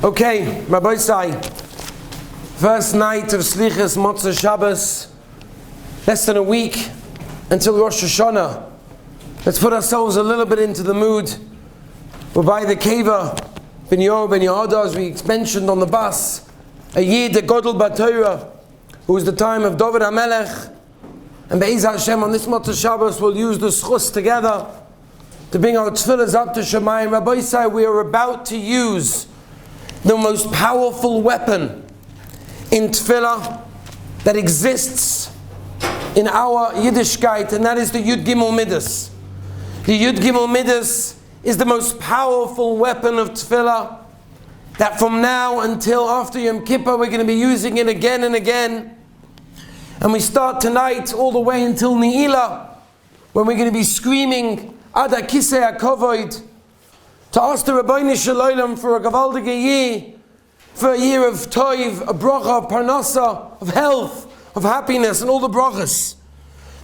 Okay, Rabbi Sai, first night of Selichos Motzei Shabbos, less than a week until Rosh Hashanah. Let's put ourselves a little bit into the mood. We're by the Keva, Ben Yor, Ben Yehoda, as we mentioned on the bus, a Yid, a Godel B'Torah, who was the time of David HaMelech. And Be'ez Hashem, on this Motzei Shabbos, we'll use the schus together to bring our tefillahs up to Shemayim. Rabbi Sai, we are about to use the most powerful weapon in tefillah that exists in our Yiddishkeit, and that is the Yud Gimel Midas. The Yud Gimel Midas is the most powerful weapon of tefillah that from now until after Yom Kippur we're going to be using it again and again. And we start tonight all the way until Ne'ilah, when we're going to be screaming Ad HaKisei HaKavod, to ask the Rabbeinu Shalom for a Gavaldige year, for a year of Toiv, a bracha, of Parnasa, of health, of happiness, and all the brachas.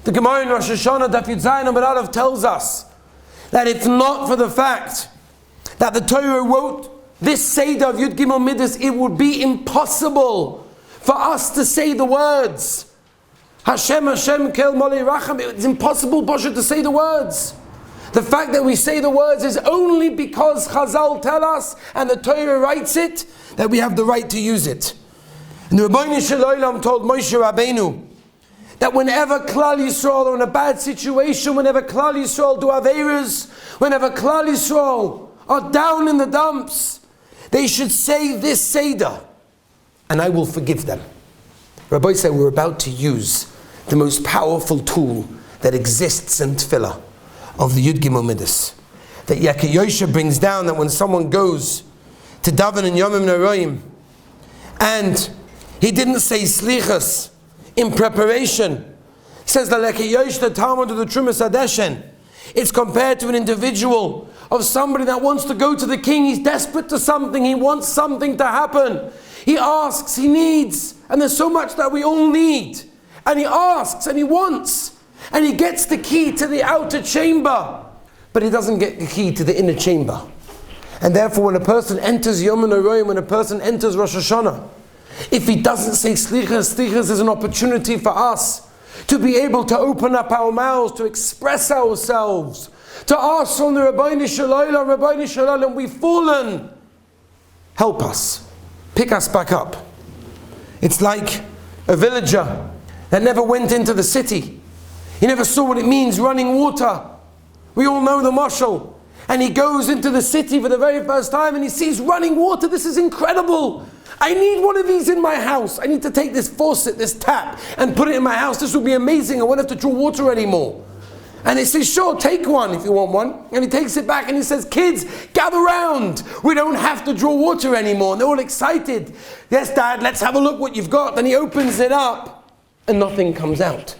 The Gemara in Rosh Hashanah, Daf Yud Zayin Amud Aleph, tells us that if not for the fact that the Torah wrote this Seder of Yud Gimel Midas, it would be impossible for us to say the words Hashem, Hashem, Kel Molei Racham. It's impossible, Pasha, to say the words. The fact that we say the words is only because Chazal tell us, and the Torah writes it, that we have the right to use it. And the Rabbeinu Shalom told Moshe Rabbeinu that whenever Klal Yisrael are in a bad situation, whenever Klal Yisrael do Aveiros, whenever Klal Yisrael are down in the dumps, they should say this Seder, and I will forgive them. Rabbi said we're about to use the most powerful tool that exists in Tefillah of the Yud Gimel Midas, that Yaakov Yosha brings down, that when someone goes to daven in Yomim Noraim and he didn't say Slichos in preparation, says the Yaakov Yosha, the Talmud of the Trumas Hadeshen, it's compared to an individual of somebody that wants to go to the king. He's desperate to something, he wants something to happen, he asks, he needs, and there's so much that we all need, and he asks and he wants, and he gets the key to the outer chamber, but he doesn't get the key to the inner chamber. And therefore, when a person enters Yom HaNoroim, when a person enters Rosh Hashanah, if he doesn't say Slichos, Slichos is an opportunity for us to be able to open up our mouths, to express ourselves, to ask from the Rabbeinu Shalom, we've fallen. Help us. Pick us back up. It's like a villager that never went into the city. He never saw what it means, running water. We all know the mashal. And he goes into the city for the very first time and he sees running water. This is incredible. I need one of these in my house. I need to take this faucet, this tap, and put it in my house. This will be amazing. I won't have to draw water anymore. And he says, sure, take one if you want one. And he takes it back and he says, kids, gather round. We don't have to draw water anymore. And they're all excited. Yes, Dad, let's have a look what you've got. Then he opens it up and nothing comes out.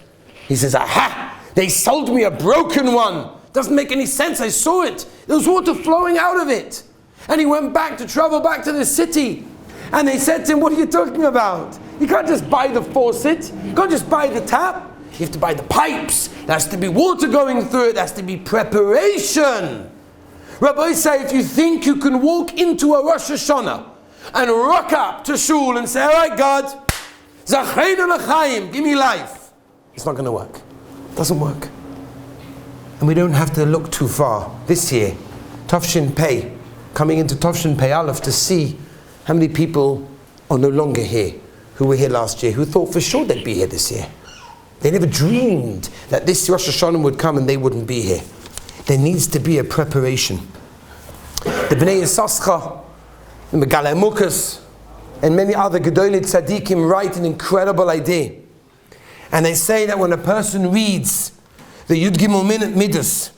He says, aha, they sold me a broken one. Doesn't make any sense. I saw it. There was water flowing out of it. And he went back to travel back to the city. And they said to him, what are you talking about? You can't just buy the faucet. You can't just buy the tap. You have to buy the pipes. There has to be water going through it. There has to be preparation. Rabbi say, if you think you can walk into a Rosh Hashanah and rock up to shul and say, all right, God, Zacheinu l'chaim, give me life, it's not going to work. It doesn't work. And we don't have to look too far. This year, Tafshin Pei, coming into Tafshin Pei Aleph, to see how many people are no longer here, who were here last year, who thought for sure they'd be here this year. They never dreamed that this Rosh Hashanah would come and they wouldn't be here. There needs to be a preparation. The Bnei Yissaschar, the Megalei Mukas, and many other Gedolei Tzadikim write an incredible idea. And they say that when a person reads the Yud Gimel Midas,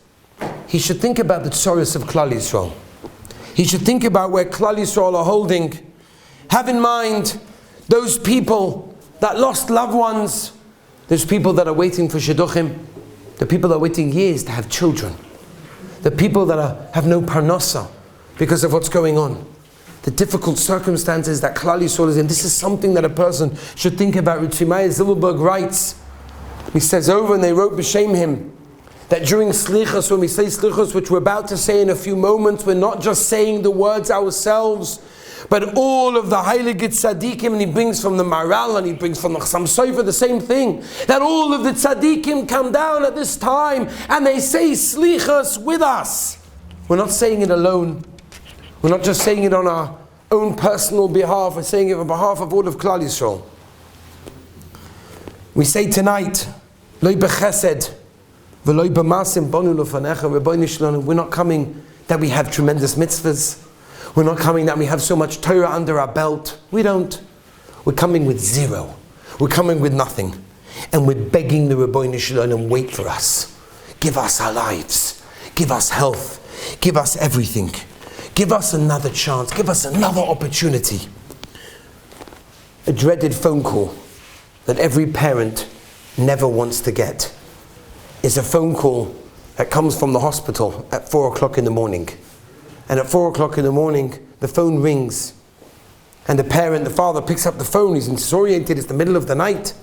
he should think about the tzoros of Klal Yisrael. He should think about where Klal Yisrael are holding. Have in mind those people that lost loved ones, those people that are waiting for shidduchim, the people that are waiting years to have children, the people that have no parnasa because of what's going on, the difficult circumstances that Klal Yisrael is in. This is something that a person should think about. Ritzi Meir Zilberberg writes, he says over, and they wrote b'shem him, that during Slichos, when we say Slichos, which we're about to say in a few moments, we're not just saying the words ourselves, But all of the Heilige Tzaddikim, and he brings from the Maral and he brings from the Chassam Sofer the same thing, that all of the Tzaddikim come down at this time and they say Selichos with us. We're not saying it alone. We're not just saying it on our own personal behalf, we're saying it on behalf of all of Klal Yisrael. We say tonight, Lo b'chesed, v'lo b'masim bonu l'fanecha, Rebbeinu Shalom. We're not coming that we have tremendous mitzvahs. We're not coming that we have so much Torah under our belt. We don't. We're coming with zero. We're coming with nothing. And we're begging the Rebbeinu Shalom, wait for us. Give us our lives. Give us health. Give us everything. Give us another chance. Give us another opportunity. A dreaded phone call that every parent never wants to get is a phone call that comes from the hospital at 4 o'clock in the morning. And at 4 o'clock in the morning, the phone rings. And the father picks up the phone. He's disoriented. It's the middle of the night.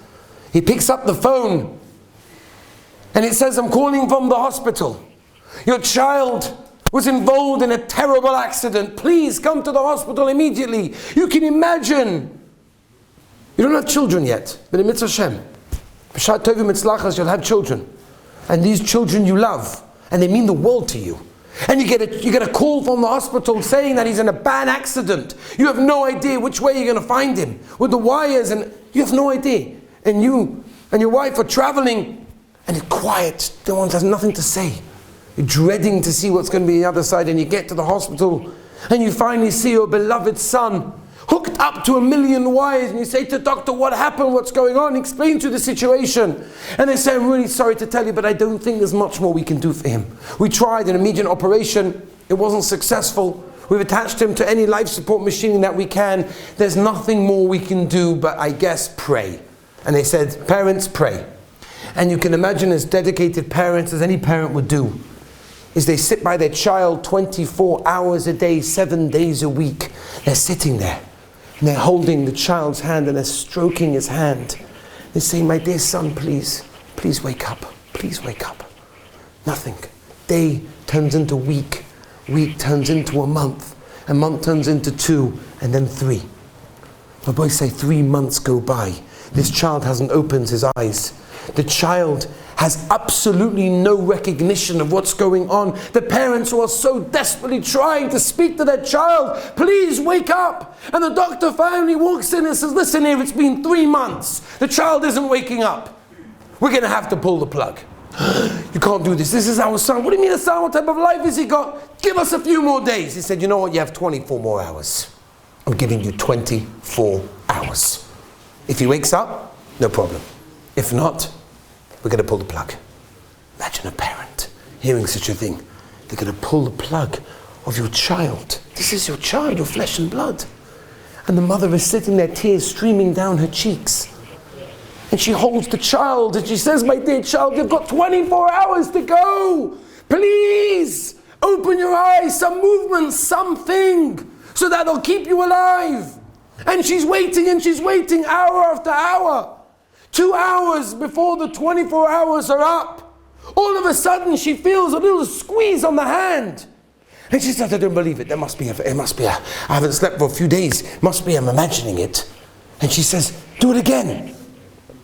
He picks up the phone. And it says, I'm calling from the hospital. Your child was involved in a terrible accident. Please come to the hospital immediately. You can imagine. You don't have children yet. But in Mitzvah Hashem, B'shat Tovim Mitzlachas, you'll have children. And these children you love. And they mean the world to you. And you get a call from the hospital saying that he's in a bad accident. You have no idea which way you're going to find him. With the wires, and you have no idea. And you and your wife are traveling. And it's quiet. No one has nothing to say. You're dreading to see what's going to be the other side, and you get to the hospital and you finally see your beloved son hooked up to 1,000,000 wires, and you say to the doctor, what happened, what's going on, explain to the situation. And they say, I'm really sorry to tell you, but I don't think there's much more we can do for him. We tried an immediate operation, it wasn't successful. We've attached him to any life support machine that we can. There's nothing more we can do, but I guess pray. And they said, parents, pray. And you can imagine, as dedicated parents as any parent would do, is they sit by their child 24 hours a day, 7 days a week. They're sitting there and they're holding the child's hand and they're stroking his hand. They say, my dear son, please wake up. Please wake up. Nothing. Day turns into week. Week turns into a month turns into 2, and then 3. My boys say 3 months go by. This child hasn't opened his eyes. The child has absolutely no recognition of what's going on. The parents who are so desperately trying to speak to their child, please wake up. And the doctor finally walks in and says, listen here, it's been 3 months. The child isn't waking up. We're going to have to pull the plug. You can't do this. This is our son. What do you mean a son? What type of life has he got? Give us a few more days. He said, you know what? You have 24 more hours. I'm giving you 24 hours. If he wakes up, no problem. If not, we're going to pull the plug. Imagine a parent hearing such a thing. They're going to pull the plug of your child. This is your child, your flesh and blood. And the mother is sitting there, tears streaming down her cheeks. And she holds the child and she says, my dear child, you've got 24 hours to go. Please open your eyes, some movement, something, so that'll keep you alive. And she's waiting hour after hour. 2 hours before the 24 hours are up, all of a sudden she feels a little squeeze on the hand. And she says, I don't believe it. It must be I haven't slept for a few days. I'm imagining it. And she says, do it again.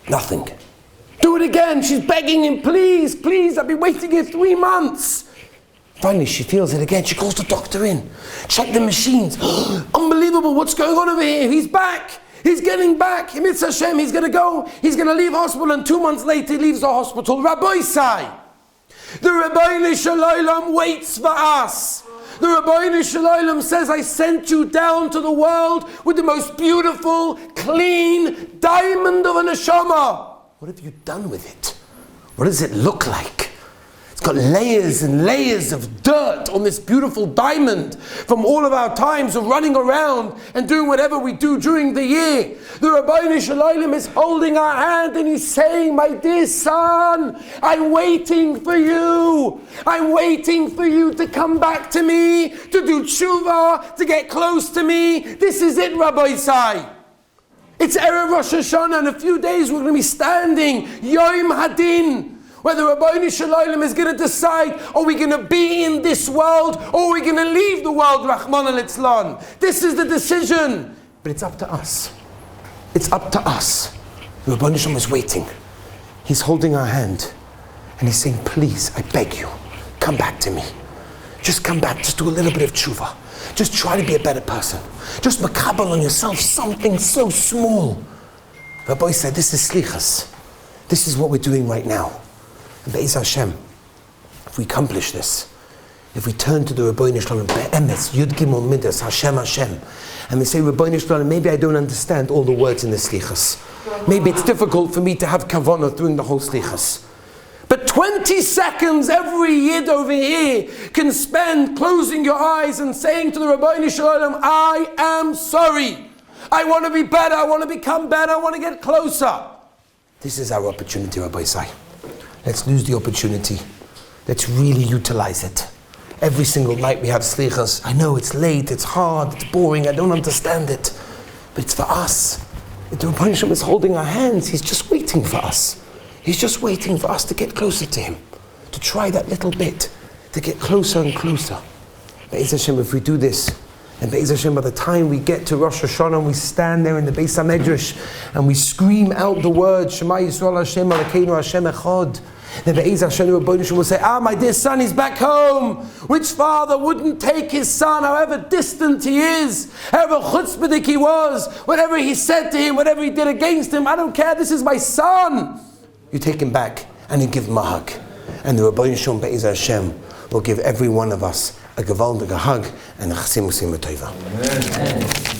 Nothing. Do it again. She's begging him, please, I've been waiting here 3 months. Finally, she feels it again. She calls the doctor in. Check the machines. Unbelievable, what's going on over here? He's back. He's getting back. Mitzvah Hashem, he's going to go. He's going to leave hospital, and 2 months later he leaves the hospital. Rabbi Sai, the Rebbeinu Shalom waits for us. The Rebbeinu Shalom says, I sent you down to the world with the most beautiful, clean diamond of a neshama. What have you done with it? What does it look like? It's got layers and layers of dirt on this beautiful diamond from all of our times of running around and doing whatever we do during the year. The Rebbeinu Shalom is holding our hand and he's saying, my dear son, I'm waiting for you. I'm waiting for you to come back to me, to do tshuva, to get close to me. This is it, Rabbi Sai. It's Erev Rosh Hashanah. In a few days we're going to be standing Yom Hadin. whether Rabbeinu Shalom is going to decide, are we going to be in this world or are we going to leave the world, Rahman al-Itzlan. This is the decision. But it's up to us. It's up to us. Rabbeinu Shalom is waiting. He's holding our hand and he's saying, please, I beg you, come back to me. Just come back, just do a little bit of tshuva. Just try to be a better person. Just makabel on yourself something so small. Rabbi said, this is slichas. This is what we're doing right now. And Be'ez Hashem, if we accomplish this, if we turn to the Rabbeinu Shalom, Be'emes, Yud Gimel Midas, Hashem Hashem, and we say, Rabbeinu Shalom, maybe I don't understand all the words in the slichas. Maybe it's difficult for me to have kavanah during the whole slichas. But 20 seconds every yid over here can spend closing your eyes and saying to the Rabbeinu Shalom, I am sorry. I want to be better. I want to become better. I want to get closer. This is our opportunity, Rabbi Sai. Let's lose the opportunity. Let's really utilize it. Every single night we have slichas. I know it's late, it's hard, it's boring, I don't understand it. But it's for us. The Rabbeinu Shalom is holding our hands. He's just waiting for us. He's just waiting for us to get closer to Him, to try that little bit, to get closer and closer. Be'ez Hashem, if we do this, and Be'ez Hashem, by the time we get to Rosh Hashanah and we stand there in the Beis HaMedrash and we scream out the words, Shema Yisrael Hashem Elokeinu Hashem Echad, then Be'ez Hashem, Rabbeinu Shalom will say, my dear son, he's back home. Which father wouldn't take his son, however distant he is, however chutzpahdik he was, whatever he said to him, whatever he did against him, I don't care, this is my son. You take him back and you give him a hug. And the Rabbeinu Shalom Be'ez Hashem will give every one of us a gewaldige hug and a chasim u'sim tova.